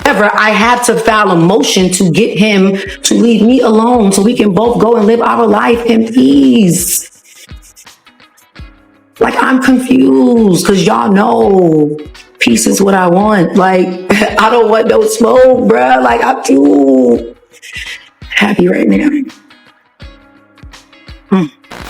However, I had to file a motion to get him to leave me alone so we can both go and live our life in peace. Like, I'm confused because y'all know peace is what I want. Like, I don't want no smoke, bruh. Like, I'm too happy right now.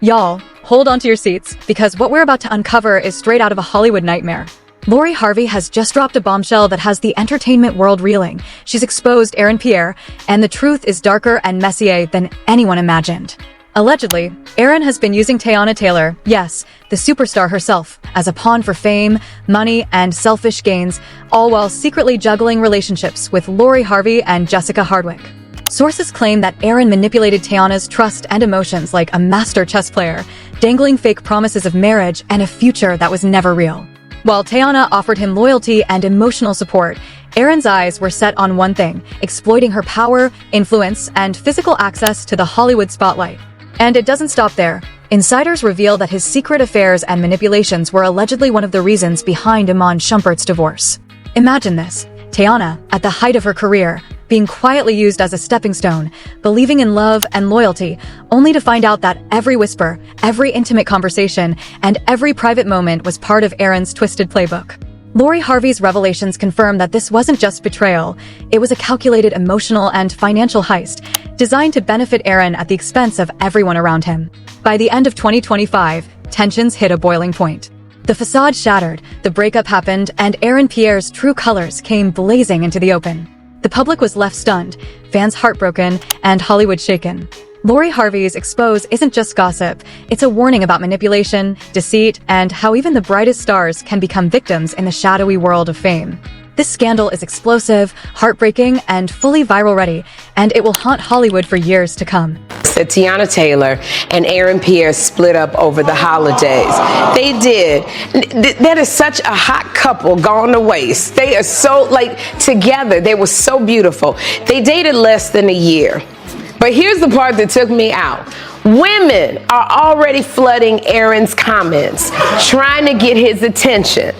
Y'all, hold on to your seats, because what we're about to uncover is straight out of a Hollywood nightmare. Lori Harvey has just dropped a bombshell that has the entertainment world reeling. She's exposed Aaron Pierre, and the truth is darker and messier than anyone imagined. Allegedly, Aaron has been using Teyana Taylor, yes, the superstar herself, as a pawn for fame, money, and selfish gains, all while secretly juggling relationships with Lori Harvey and Jessica Hardwick. Sources claim that Aaron manipulated Teyana's trust and emotions like a master chess player, dangling fake promises of marriage and a future that was never real. While Teyana offered him loyalty and emotional support, Aaron's eyes were set on one thing: exploiting her power, influence, and physical access to the Hollywood spotlight. And it doesn't stop there. Insiders reveal that his secret affairs and manipulations were allegedly one of the reasons behind Iman Shumpert's divorce. Imagine this: Teyana, at the height of her career, being quietly used as a stepping stone, believing in love and loyalty, only to find out that every whisper, every intimate conversation, and every private moment was part of Aaron's twisted playbook. Lori Harvey's revelations confirm that this wasn't just betrayal, it was a calculated emotional and financial heist, designed to benefit Aaron at the expense of everyone around him. By the end of 2025, tensions hit a boiling point. The facade shattered, the breakup happened, and Aaron Pierre's true colors came blazing into the open. The public was left stunned, fans heartbroken, and Hollywood shaken. Lori Harvey's expose isn't just gossip, it's a warning about manipulation, deceit, and how even the brightest stars can become victims in the shadowy world of fame. This scandal is explosive, heartbreaking, and fully viral ready, and it will haunt Hollywood for years to come. That Teyana Taylor and Aaron Pierre split up over the holidays. They did. That is such a hot couple gone to waste. They are so, like, together. They were so beautiful. They dated less than a year. But here's the part that took me out. Women are already flooding Aaron's comments, trying to get his attention,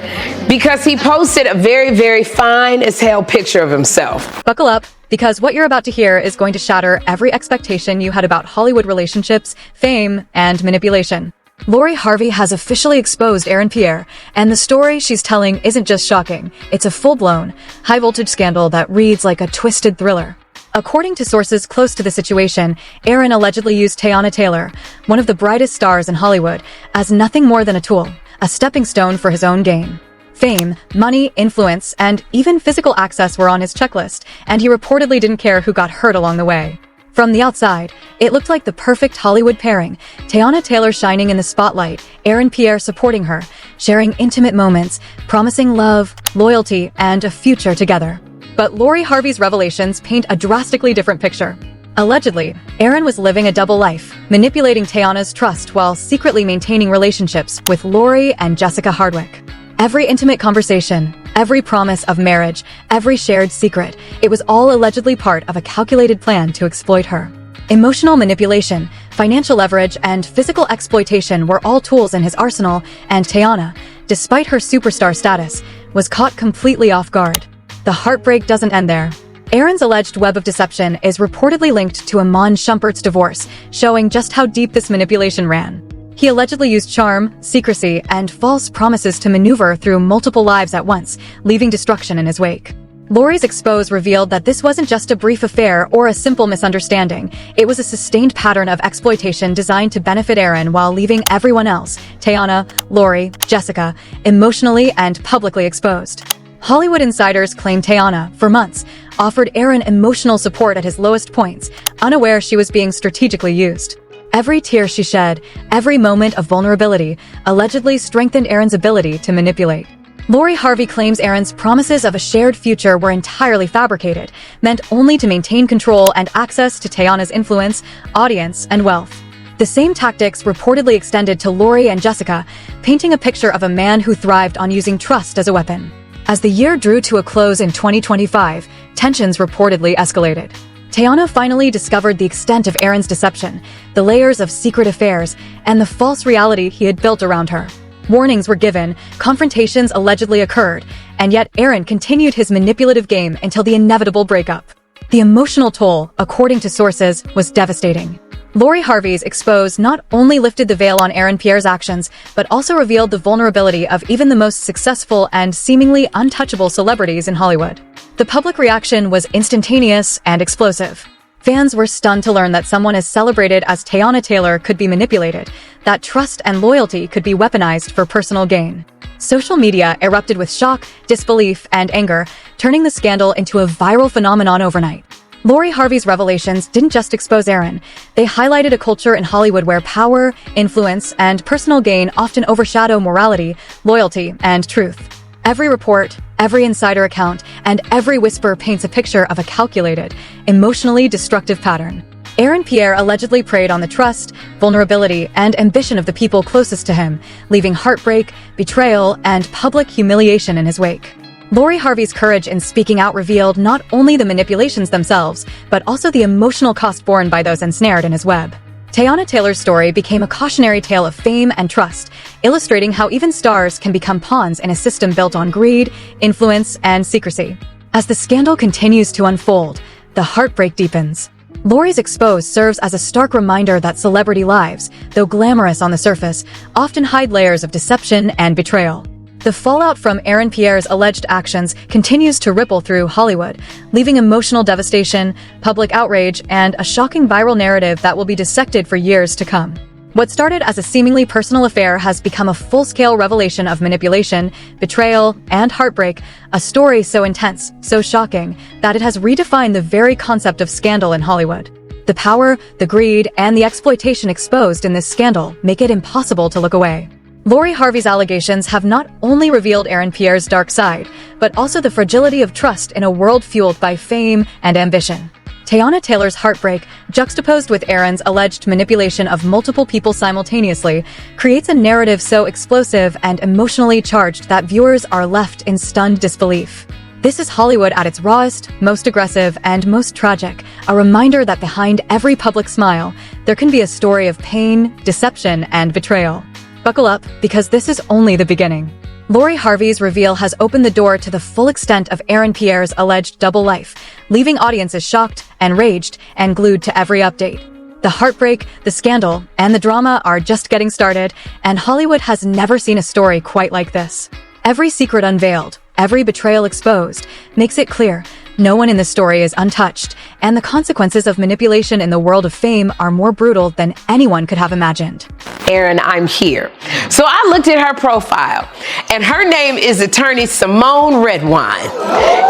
because he posted a very, very fine as hell picture of himself. Buckle up, because what you're about to hear is going to shatter every expectation you had about Hollywood relationships, fame, and manipulation. Lori Harvey has officially exposed Aaron Pierre, and the story she's telling isn't just shocking, it's a full-blown, high-voltage scandal that reads like a twisted thriller. According to sources close to the situation, Aaron allegedly used Teyana Taylor, one of the brightest stars in Hollywood, as nothing more than a tool, a stepping stone for his own gain. Fame, money, influence, and even physical access were on his checklist, and he reportedly didn't care who got hurt along the way. From the outside, it looked like the perfect Hollywood pairing: Teyana Taylor shining in the spotlight, Aaron Pierre supporting her, sharing intimate moments, promising love, loyalty, and a future together. But Lori Harvey's revelations paint a drastically different picture. Allegedly, Aaron was living a double life, manipulating Teyana's trust while secretly maintaining relationships with Lori and Jessica Hardwick. Every intimate conversation, every promise of marriage, every shared secret, it was all allegedly part of a calculated plan to exploit her. Emotional manipulation, financial leverage, and physical exploitation were all tools in his arsenal, and Teyana, despite her superstar status, was caught completely off guard. The heartbreak doesn't end there. Aaron's alleged web of deception is reportedly linked to Iman Shumpert's divorce, showing just how deep this manipulation ran. He allegedly used charm, secrecy, and false promises to maneuver through multiple lives at once, leaving destruction in his wake. Lori's expose revealed that this wasn't just a brief affair or a simple misunderstanding. It was a sustained pattern of exploitation designed to benefit Aaron while leaving everyone else, Teyana, Lori, Jessica, emotionally and publicly exposed. Hollywood insiders claim Teyana, for months, offered Aaron emotional support at his lowest points, unaware she was being strategically used. Every tear she shed, every moment of vulnerability, allegedly strengthened Aaron's ability to manipulate. Lori Harvey claims Aaron's promises of a shared future were entirely fabricated, meant only to maintain control and access to Teyana's influence, audience, and wealth. The same tactics reportedly extended to Lori and Jessica, painting a picture of a man who thrived on using trust as a weapon. As the year drew to a close in 2025, tensions reportedly escalated. Teyana finally discovered the extent of Aaron's deception, the layers of secret affairs, and the false reality he had built around her. Warnings were given, confrontations allegedly occurred, and yet Aaron continued his manipulative game until the inevitable breakup. The emotional toll, according to sources, was devastating. Lori Harvey's expose not only lifted the veil on Aaron Pierre's actions, but also revealed the vulnerability of even the most successful and seemingly untouchable celebrities in Hollywood. The public reaction was instantaneous and explosive. Fans were stunned to learn that someone as celebrated as Teyana Taylor could be manipulated, that trust and loyalty could be weaponized for personal gain. Social media erupted with shock, disbelief, and anger, turning the scandal into a viral phenomenon overnight. Lori Harvey's revelations didn't just expose Aaron. They highlighted a culture in Hollywood where power, influence, and personal gain often overshadow morality, loyalty, and truth. Every report, every insider account, and every whisper paints a picture of a calculated, emotionally destructive pattern. Aaron Pierre allegedly preyed on the trust, vulnerability, and ambition of the people closest to him, leaving heartbreak, betrayal, and public humiliation in his wake. Lori Harvey's courage in speaking out revealed not only the manipulations themselves, but also the emotional cost borne by those ensnared in his web. Teyana Taylor's story became a cautionary tale of fame and trust, illustrating how even stars can become pawns in a system built on greed, influence, and secrecy. As the scandal continues to unfold, the heartbreak deepens. Lori's expose serves as a stark reminder that celebrity lives, though glamorous on the surface, often hide layers of deception and betrayal. The fallout from Aaron Pierre's alleged actions continues to ripple through Hollywood, leaving emotional devastation, public outrage, and a shocking viral narrative that will be dissected for years to come. What started as a seemingly personal affair has become a full-scale revelation of manipulation, betrayal, and heartbreak, a story so intense, so shocking, that it has redefined the very concept of scandal in Hollywood. The power, the greed, and the exploitation exposed in this scandal make it impossible to look away. Lori Harvey's allegations have not only revealed Aaron Pierre's dark side, but also the fragility of trust in a world fueled by fame and ambition. Teyana Taylor's heartbreak, juxtaposed with Aaron's alleged manipulation of multiple people simultaneously, creates a narrative so explosive and emotionally charged that viewers are left in stunned disbelief. This is Hollywood at its rawest, most aggressive, and most tragic, a reminder that behind every public smile, there can be a story of pain, deception, and betrayal. Buckle up, because this is only the beginning. Lori Harvey's reveal has opened the door to the full extent of Aaron Pierre's alleged double life, leaving audiences shocked, enraged, and glued to every update. The heartbreak, the scandal, and the drama are just getting started, and Hollywood has never seen a story quite like this. Every secret unveiled, every betrayal exposed, makes it clear no one in this story is untouched, and the consequences of manipulation in the world of fame are more brutal than anyone could have imagined. Aaron, I'm here. So I looked at her profile, and her name is attorney Simone Redwine.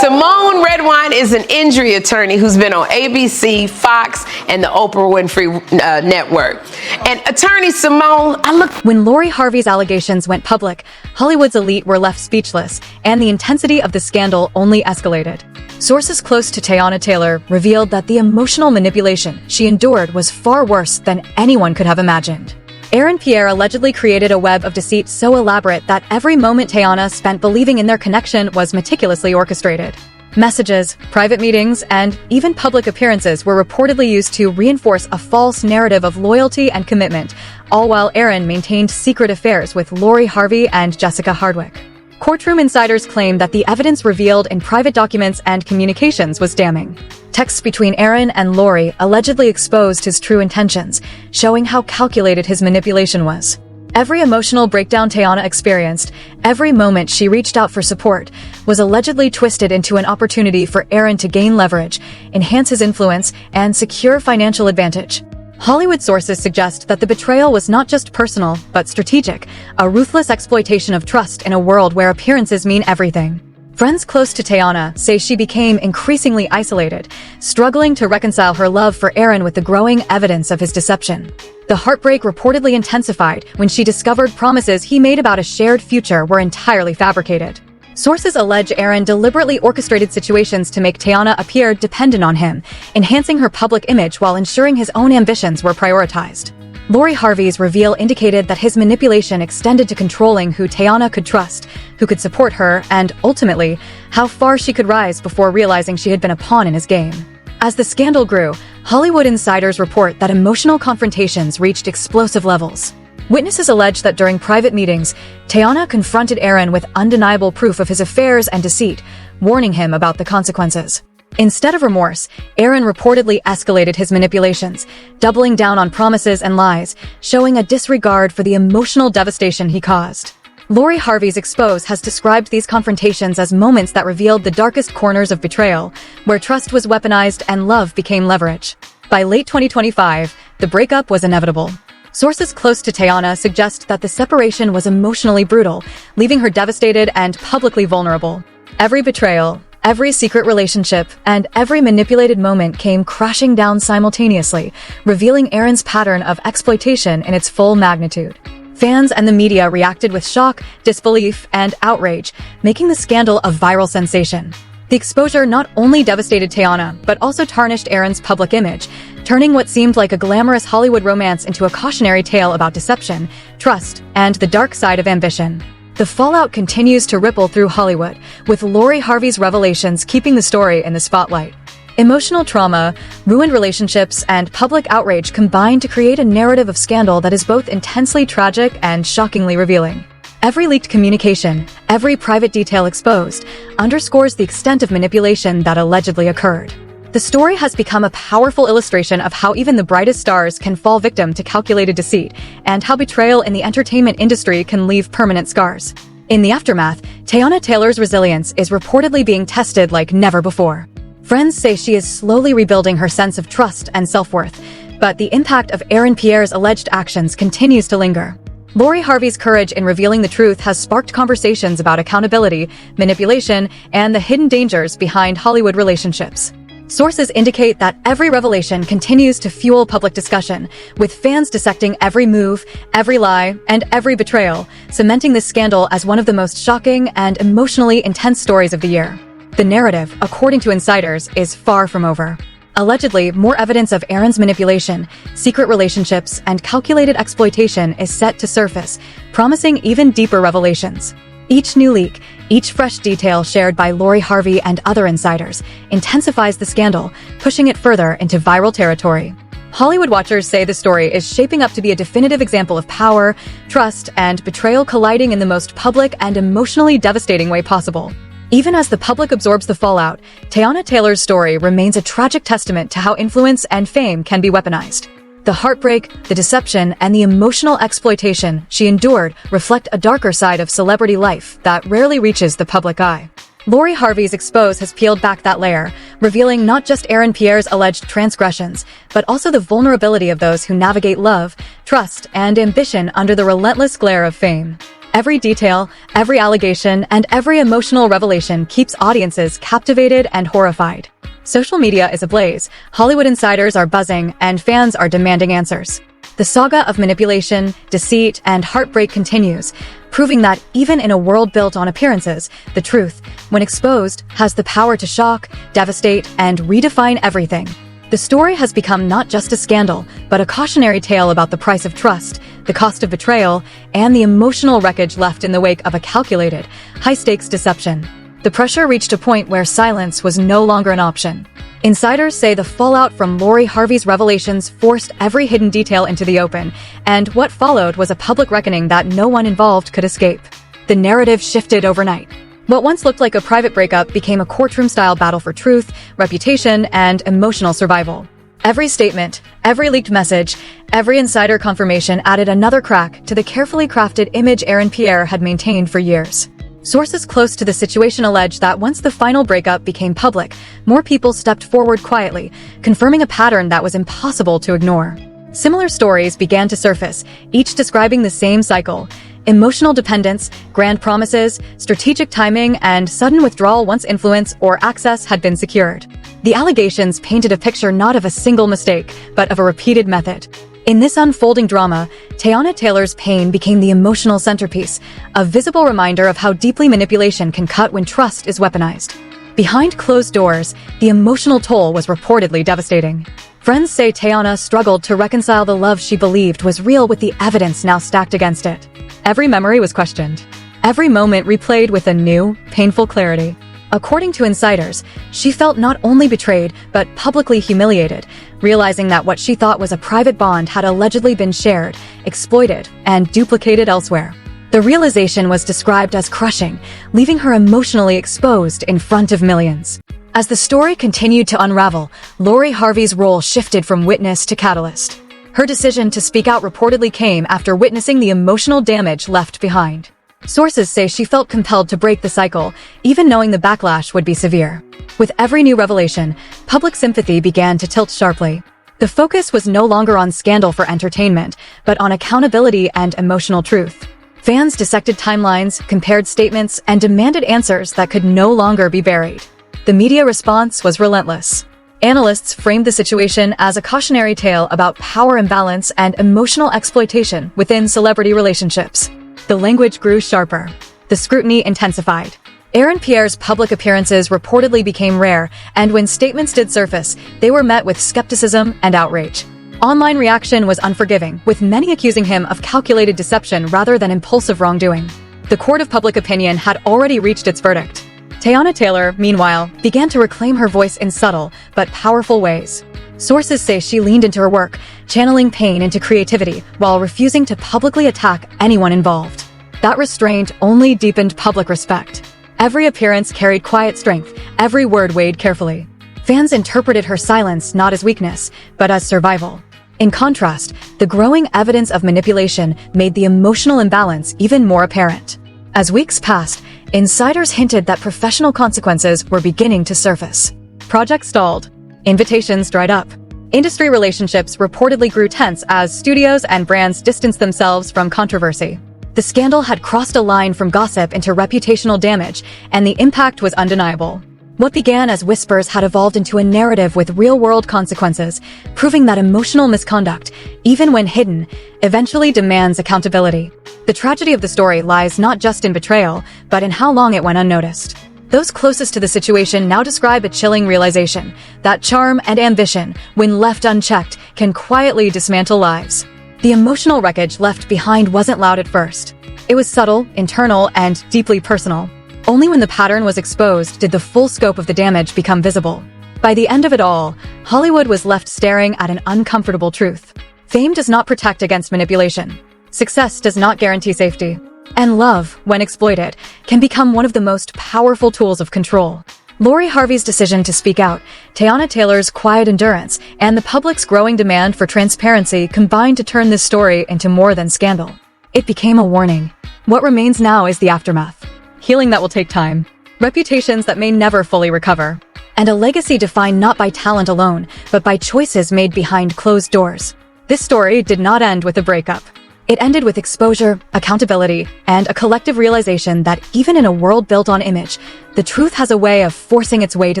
Simone Redwine is an injury attorney who's been on ABC, Fox, and the Oprah Winfrey Network. And attorney Simone, When Lori Harvey's allegations went public, Hollywood's elite were left speechless, and the intensity of the scandal only escalated. Sources close to Teyana Taylor revealed that the emotional manipulation she endured was far worse than anyone could have imagined. Aaron Pierre allegedly created a web of deceit so elaborate that every moment Teyana spent believing in their connection was meticulously orchestrated. Messages, private meetings, and even public appearances were reportedly used to reinforce a false narrative of loyalty and commitment, all while Aaron maintained secret affairs with Lori Harvey and Jessica Hardwick. Courtroom insiders claim that the evidence revealed in private documents and communications was damning. Texts between Aaron and Lori allegedly exposed his true intentions, showing how calculated his manipulation was. Every emotional breakdown Teyana experienced, every moment she reached out for support, was allegedly twisted into an opportunity for Aaron to gain leverage, enhance his influence, and secure financial advantage. Hollywood sources suggest that the betrayal was not just personal, but strategic, a ruthless exploitation of trust in a world where appearances mean everything. Friends close to Teyana say she became increasingly isolated, struggling to reconcile her love for Aaron with the growing evidence of his deception. The heartbreak reportedly intensified when she discovered promises he made about a shared future were entirely fabricated. Sources allege Aaron deliberately orchestrated situations to make Teyana appear dependent on him, enhancing her public image while ensuring his own ambitions were prioritized. Lori Harvey's reveal indicated that his manipulation extended to controlling who Teyana could trust, who could support her, and, ultimately, how far she could rise before realizing she had been a pawn in his game. As the scandal grew, Hollywood insiders report that emotional confrontations reached explosive levels. Witnesses allege that during private meetings, Tayana confronted Aaron with undeniable proof of his affairs and deceit, warning him about the consequences. Instead of remorse, Aaron reportedly escalated his manipulations, doubling down on promises and lies, showing a disregard for the emotional devastation he caused. Lori Harvey's Expose has described these confrontations as moments that revealed the darkest corners of betrayal, where trust was weaponized and love became leverage. By late 2025, the breakup was inevitable. Sources close to Tayana suggest that the separation was emotionally brutal, leaving her devastated and publicly vulnerable. Every betrayal, every secret relationship, and every manipulated moment came crashing down simultaneously, revealing Aaron's pattern of exploitation in its full magnitude. Fans and the media reacted with shock, disbelief, and outrage, making the scandal a viral sensation. The exposure not only devastated Tayana, but also tarnished Aaron's public image, turning what seemed like a glamorous Hollywood romance into a cautionary tale about deception, trust, and the dark side of ambition. The fallout continues to ripple through Hollywood, with Lori Harvey's revelations keeping the story in the spotlight. Emotional trauma, ruined relationships, and public outrage combine to create a narrative of scandal that is both intensely tragic and shockingly revealing. Every leaked communication, every private detail exposed, underscores the extent of manipulation that allegedly occurred. The story has become a powerful illustration of how even the brightest stars can fall victim to calculated deceit, and how betrayal in the entertainment industry can leave permanent scars. In the aftermath, Tayana Taylor's resilience is reportedly being tested like never before. Friends say she is slowly rebuilding her sense of trust and self-worth, but the impact of Aaron Pierre's alleged actions continues to linger. Lori Harvey's courage in revealing the truth has sparked conversations about accountability, manipulation, and the hidden dangers behind Hollywood relationships. Sources indicate that every revelation continues to fuel public discussion, with fans dissecting every move, every lie, and every betrayal, cementing this scandal as one of the most shocking and emotionally intense stories of the year. The narrative, according to insiders, is far from over. Allegedly, more evidence of Aaron's manipulation, secret relationships, and calculated exploitation is set to surface, promising even deeper revelations. Each new leak, each fresh detail shared by Lori Harvey and other insiders, intensifies the scandal, pushing it further into viral territory. Hollywood watchers say the story is shaping up to be a definitive example of power, trust, and betrayal colliding in the most public and emotionally devastating way possible. Even as the public absorbs the fallout, Tayana Taylor's story remains a tragic testament to how influence and fame can be weaponized. The heartbreak, the deception, and the emotional exploitation she endured reflect a darker side of celebrity life that rarely reaches the public eye. Lori Harvey's Expose has peeled back that layer, revealing not just Aaron Pierre's alleged transgressions, but also the vulnerability of those who navigate love, trust, and ambition under the relentless glare of fame. Every detail, every allegation, and every emotional revelation keeps audiences captivated and horrified. Social media is ablaze, Hollywood insiders are buzzing, and fans are demanding answers. The saga of manipulation, deceit, and heartbreak continues, proving that even in a world built on appearances, the truth, when exposed, has the power to shock, devastate, and redefine everything. The story has become not just a scandal, but a cautionary tale about the price of trust, the cost of betrayal, and the emotional wreckage left in the wake of a calculated, high-stakes deception. The pressure reached a point where silence was no longer an option. Insiders say the fallout from Lori Harvey's revelations forced every hidden detail into the open, and what followed was a public reckoning that no one involved could escape. The narrative shifted overnight. What once looked like a private breakup became a courtroom-style battle for truth, reputation, and emotional survival. Every statement, every leaked message, every insider confirmation added another crack to the carefully crafted image Aaron Pierre had maintained for years. Sources close to the situation allege that once the final breakup became public, more people stepped forward quietly, confirming a pattern that was impossible to ignore. Similar stories began to surface, each describing the same cycle: emotional dependence, grand promises, strategic timing, and sudden withdrawal once influence or access had been secured. The allegations painted a picture not of a single mistake, but of a repeated method. In this unfolding drama, Tayana Taylor's pain became the emotional centerpiece, a visible reminder of how deeply manipulation can cut when trust is weaponized. Behind closed doors, the emotional toll was reportedly devastating. Friends say Tayana struggled to reconcile the love she believed was real with the evidence now stacked against it. Every memory was questioned. Every moment replayed with a new, painful clarity. According to insiders, she felt not only betrayed, but publicly humiliated, realizing that what she thought was a private bond had allegedly been shared, exploited, and duplicated elsewhere. The realization was described as crushing, leaving her emotionally exposed in front of millions. As the story continued to unravel, Lori Harvey's role shifted from witness to catalyst. Her decision to speak out reportedly came after witnessing the emotional damage left behind. Sources say she felt compelled to break the cycle, even knowing the backlash would be severe. With every new revelation, public sympathy began to tilt sharply. The focus was no longer on scandal for entertainment, but on accountability and emotional truth. Fans dissected timelines, compared statements, and demanded answers that could no longer be buried. The media response was relentless. Analysts framed the situation as a cautionary tale about power imbalance and emotional exploitation within celebrity relationships. The language grew sharper. The scrutiny intensified. Aaron Pierre's public appearances reportedly became rare, and when statements did surface, they were met with skepticism and outrage. Online reaction was unforgiving, with many accusing him of calculated deception rather than impulsive wrongdoing. The court of public opinion had already reached its verdict. Teyana Taylor, meanwhile, began to reclaim her voice in subtle but powerful ways. Sources say she leaned into her work, channeling pain into creativity while refusing to publicly attack anyone involved. That restraint only deepened public respect. Every appearance carried quiet strength, every word weighed carefully. Fans interpreted her silence not as weakness, but as survival. In contrast, the growing evidence of manipulation made the emotional imbalance even more apparent. As weeks passed, insiders hinted that professional consequences were beginning to surface. Projects stalled. Invitations dried up. Industry relationships reportedly grew tense as studios and brands distanced themselves from controversy. The scandal had crossed a line from gossip into reputational damage, and the impact was undeniable. What began as whispers had evolved into a narrative with real-world consequences, proving that emotional misconduct, even when hidden, eventually demands accountability. The tragedy of the story lies not just in betrayal, but in how long it went unnoticed. Those closest to the situation now describe a chilling realization that charm and ambition, when left unchecked, can quietly dismantle lives. The emotional wreckage left behind wasn't loud at first. It was subtle, internal, and deeply personal. Only when the pattern was exposed did the full scope of the damage become visible. By the end of it all, Hollywood was left staring at an uncomfortable truth. Fame does not protect against manipulation. Success does not guarantee safety. And love, when exploited, can become one of the most powerful tools of control. Lori Harvey's decision to speak out, Teyana Taylor's quiet endurance, and the public's growing demand for transparency combined to turn this story into more than scandal. It became a warning. What remains now is the aftermath. Healing that will take time, reputations that may never fully recover, and a legacy defined not by talent alone, but by choices made behind closed doors. This story did not end with a breakup. It ended with exposure, accountability, and a collective realization that even in a world built on image, the truth has a way of forcing its way to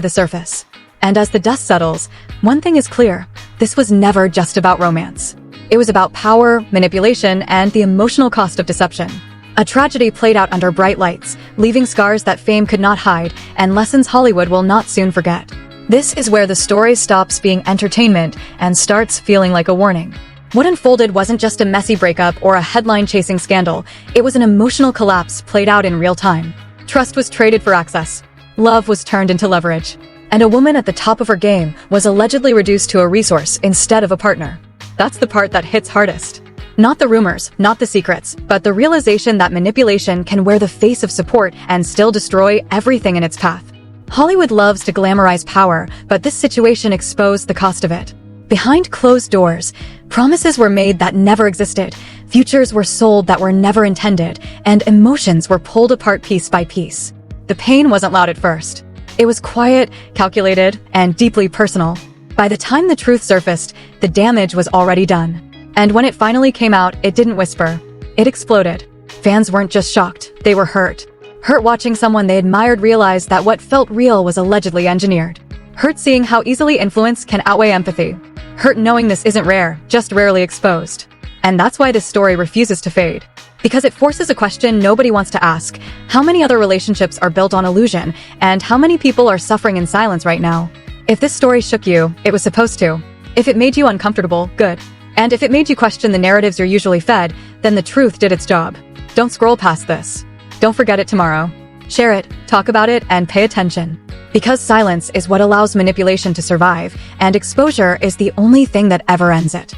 the surface. And as the dust settles, one thing is clear: this was never just about romance. It was about power, manipulation, and the emotional cost of deception. A tragedy played out under bright lights, leaving scars that fame could not hide and lessons Hollywood will not soon forget. This is where the story stops being entertainment and starts feeling like a warning. What unfolded wasn't just a messy breakup or a headline-chasing scandal. It was an emotional collapse played out in real time. Trust was traded for access. Love was turned into leverage. And a woman at the top of her game was allegedly reduced to a resource instead of a partner. That's the part that hits hardest. Not the rumors, not the secrets, but the realization that manipulation can wear the face of support and still destroy everything in its path. Hollywood loves to glamorize power, but this situation exposed the cost of it. Behind closed doors, promises were made that never existed, futures were sold that were never intended, and emotions were pulled apart piece by piece. The pain wasn't loud at first. It was quiet, calculated, and deeply personal. By the time the truth surfaced, the damage was already done. And when it finally came out, it didn't whisper. It exploded. Fans weren't just shocked, they were hurt. Hurt watching someone they admired realize that what felt real was allegedly engineered. Hurt seeing how easily influence can outweigh empathy. Hurt knowing this isn't rare, just rarely exposed. And that's why this story refuses to fade. Because it forces a question nobody wants to ask. How many other relationships are built on illusion? And how many people are suffering in silence right now? If this story shook you, it was supposed to. If it made you uncomfortable, good. And if it made you question the narratives you're usually fed, then the truth did its job. Don't scroll past this. Don't forget it tomorrow. Share it, talk about it, and pay attention. Because silence is what allows manipulation to survive, and exposure is the only thing that ever ends it.